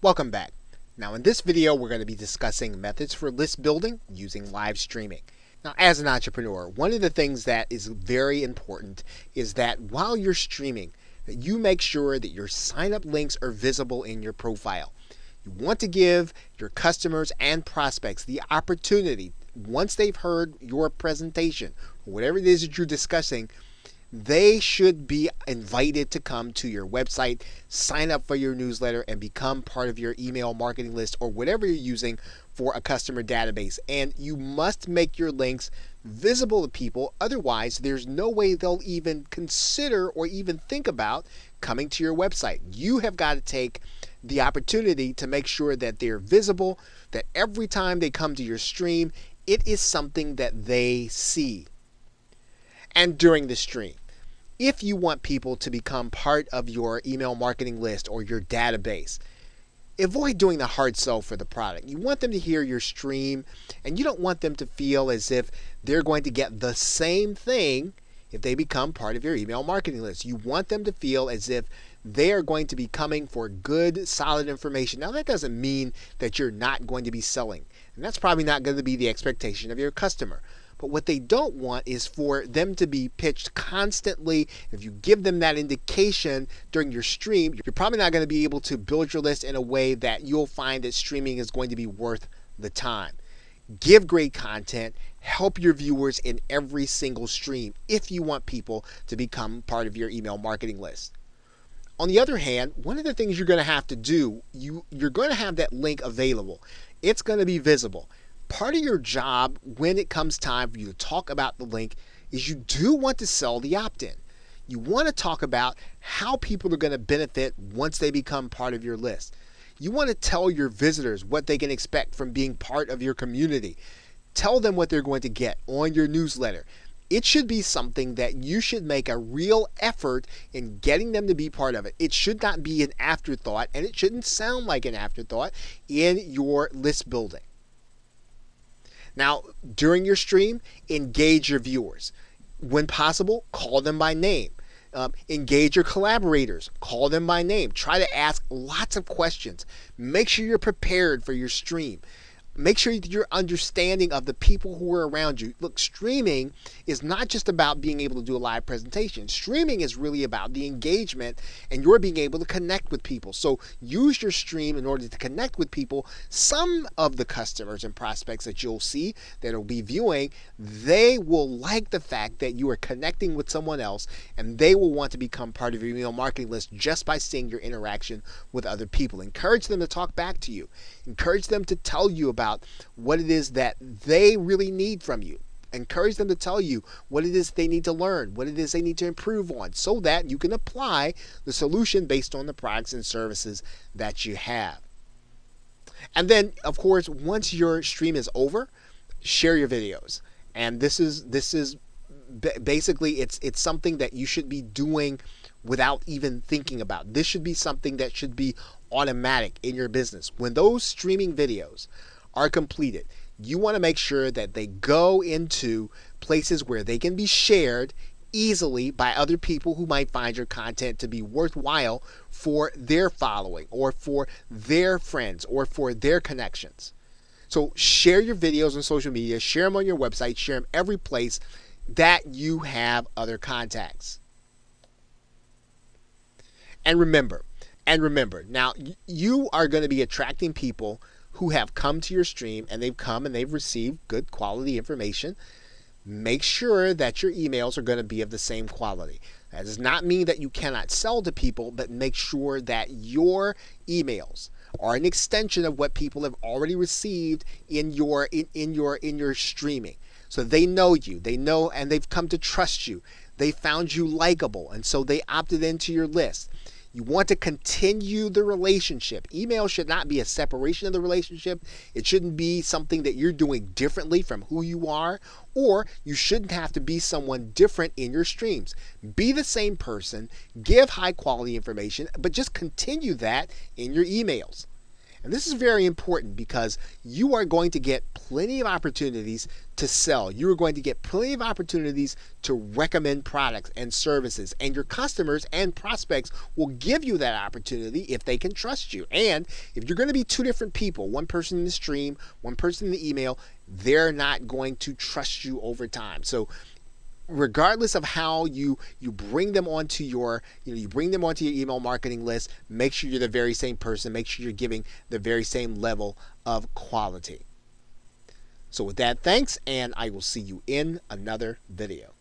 Welcome back. Now in this video we're going to be discussing methods for list building using live streaming. Now as an entrepreneur, one of the things that is very important is that while you're streaming, that you make sure that your sign up links are visible in your profile. You want to give your customers and prospects the opportunity, once they've heard your presentation, whatever it is that you're discussing, they should be invited to come to your website, sign up for your newsletter, and become part of your email marketing list or whatever you're using for a customer database. And you must make your links visible to people. Otherwise, there's no way they'll even consider or even think about coming to your website. You have got to take the opportunity to make sure that they're visible, that every time they come to your stream, it is something that they see. And during the stream, if you want people to become part of your email marketing list or your database, avoid doing the hard sell for the product. You want them to hear your stream, and you don't want them to feel as if they're going to get the same thing if they become part of your email marketing list. You want them to feel as if they are going to be coming for good, solid information. Now, that doesn't mean that you're not going to be selling, and that's probably not going to be the expectation of your customer. But what they don't want is for them to be pitched constantly. If you give them that indication during your stream, you're probably not going to be able to build your list in a way that you'll find that streaming is going to be worth the time. Give great content, help your viewers in every single stream if you want people to become part of your email marketing list. On the other hand, one of the things you're going to have to do, you're going to have that link available. It's going to be visible. Part of your job when it comes time for you to talk about the link is you do want to sell the opt-in. You want to talk about how people are going to benefit once they become part of your list. You want to tell your visitors what they can expect from being part of your community. Tell them what they're going to get on your newsletter. It should be something that you should make a real effort in getting them to be part of it. It should not be an afterthought, and it shouldn't sound like an afterthought in your list building. Now, during your stream, engage your viewers. When possible, call them by name. Engage your collaborators. Call them by name. Try to ask lots of questions. Make sure you're prepared for your stream. Make sure that you're understanding of the people who are around you. Look, streaming is not just about being able to do a live presentation. Streaming is really about the engagement and you're being able to connect with people. So use your stream in order to connect with people. Some of the customers and prospects that you'll see that will be viewing, they will like the fact that you are connecting with someone else and they will want to become part of your email marketing list just by seeing your interaction with other people. Encourage them to talk back to you. Encourage them to tell you about what it is that they really need from you. Encourage them to tell you what it is they need to learn, what it is they need to improve on, so that you can apply the solution based on the products and services that you have. And then, of course, once your stream is over, share your videos. And this is basically it's something that you should be doing without even thinking about. This should be something that should be automatic in your business. When those streaming videos are completed, you want to make sure that they go into places where they can be shared easily by other people who might find your content to be worthwhile for their following or for their friends or for their connections. So share your videos on social media, share them on your website, share them every place that you have other contacts. And remember, now you are going to be attracting people who have come to your stream and they've received good quality information. Make sure that your emails are going to be of the same quality. That does not mean that you cannot sell to people, but make sure that your emails are an extension of what people have already received in your streaming. So they know you, and they've come to trust you. They found you likable, and so they opted into your list. You want to continue the relationship. Email should not be a separation of the relationship. It shouldn't be something that you're doing differently from who you are, or you shouldn't have to be someone different in your streams. Be the same person, give high quality information, but just continue that in your emails. And this is very important because you are going to get plenty of opportunities to sell. You are going to get plenty of opportunities to recommend products and services. And your customers and prospects will give you that opportunity if they can trust you. And if you're going to be two different people, one person in the stream, one person in the email, they're not going to trust you over time. So regardless of how you bring them onto your email marketing list, make sure you're the very same person. Make sure you're giving the very same level of quality. So with that, thanks, and I will see you in another video.